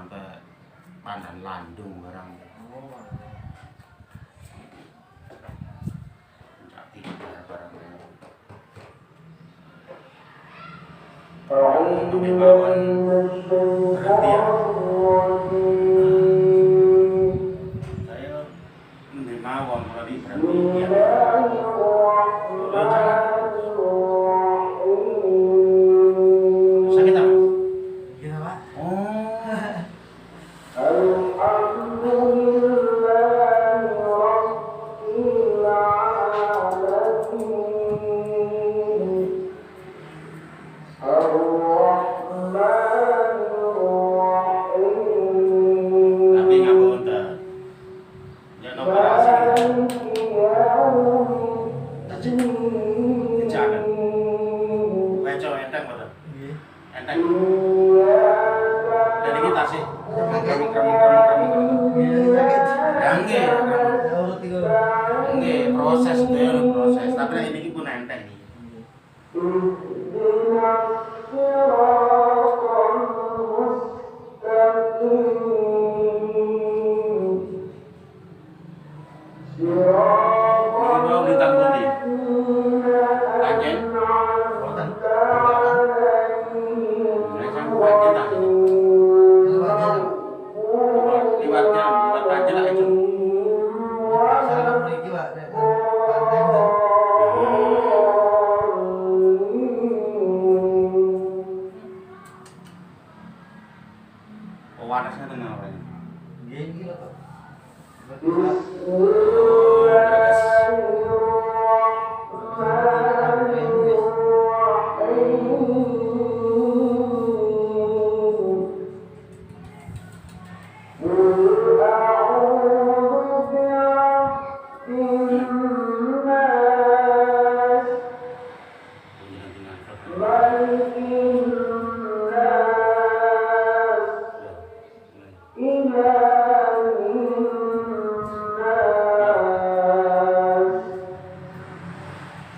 sampai Pandan Landung barang. Puncak Tiga barang. Untuk mawon berhenti ya. Saya mawon kalau di berhenti ya. Sakit apa? Gila, Pak. Tapi ngapunten. Yen operasi dijaken. Weco enteng mboten? Nggih. Enteng. Dan iki tasih krem. Nggih, sakit. Ya nggih. Ya urut iku. Nggih, proses proses. Tapi nek iki pun enteng iki. Iki mau ditanggung ndi? Panjen. Boten. Nek sampe panjen tak ini. Itu aja, Pak. Liwat panjen lah itu. Salah mriki, Pak. Nek pantai Pak. Pewanesnya tengah apa ini? Nggih, iki lho, Pak. Berkas.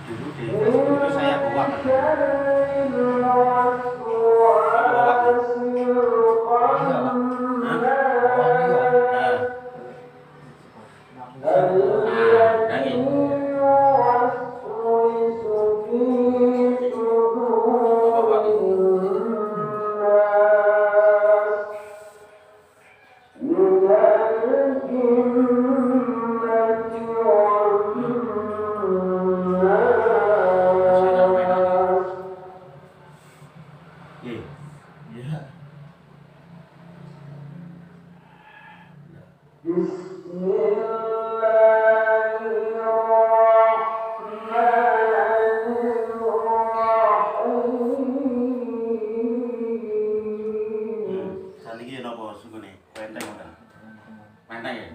Dulu di Facebook itu saya bawa kan? Iya. Saniki napa sungune? Penteng mboten? Penteng ya?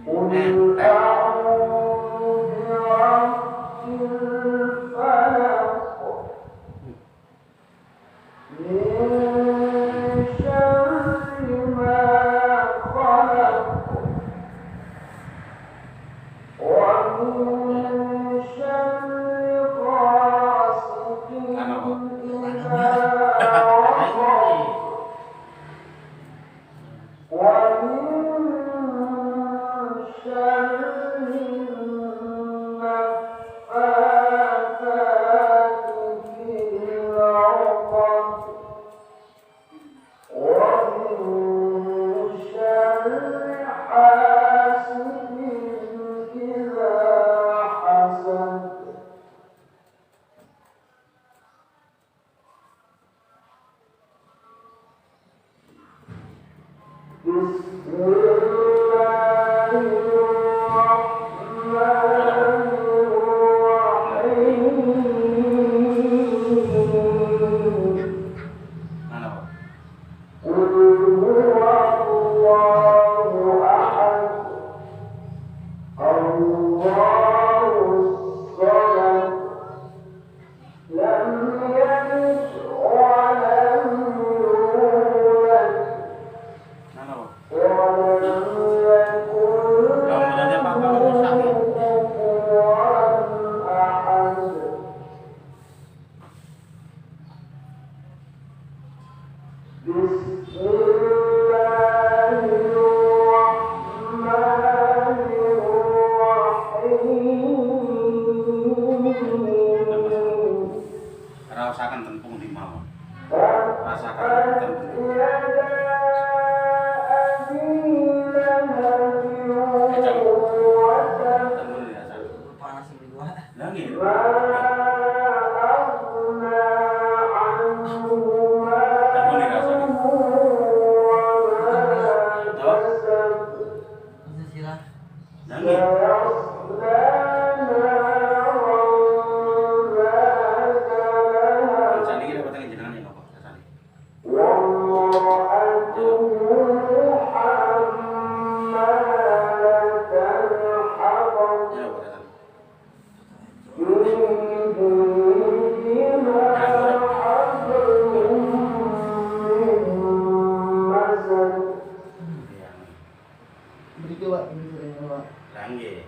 Lah nggih.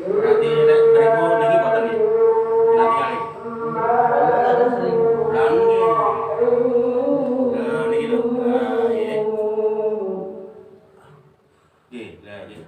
Berarti nek beriku niki boten nggih. Nanti kali. Ada sering. Lah nggih. Niki lho. Nggih. Nggih, lah nggih.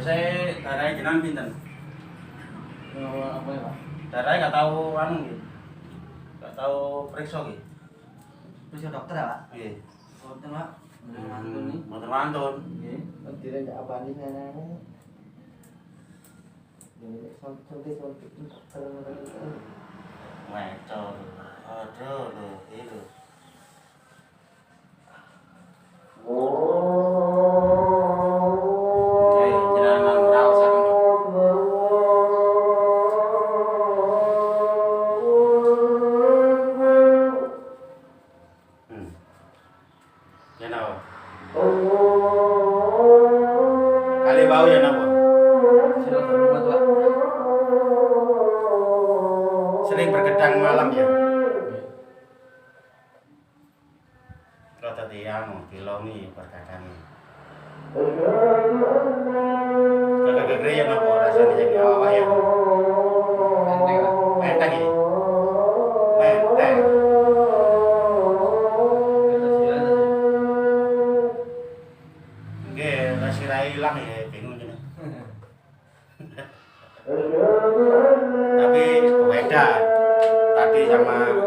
Saya darahnya jenengan pinten? Apa ya, Pak? Darahnya nggak tahu anu nggih. Nggak tahu periksa nggih. Periksa dokter ya, Pak? Nggih. Dokter, Pak. Mantun nih. Motor mantun. Nggih. Tidak ada apa nih sana. Ini sampai Ngecor. Aduh lho, itu. Kali bau ya napa? Sering berkedang malam ya. Kalau tadi anu dilongi berkedang. Gagak-gagak ya napa rasanya jadi awak ya. Menteng ya. Menteng. Nggih, rasira ilang ya bingung jene. Tapi beda tadi sama ini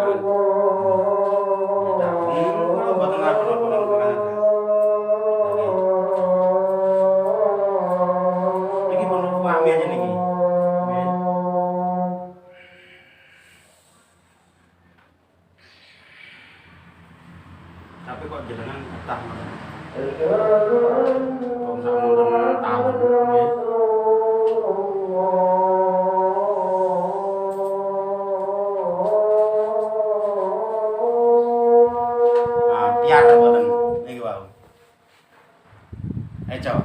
perlu pahami aja nih. Tapi kok jenengan betah mas? Kok sak tahun piar boten niki wae. Eco.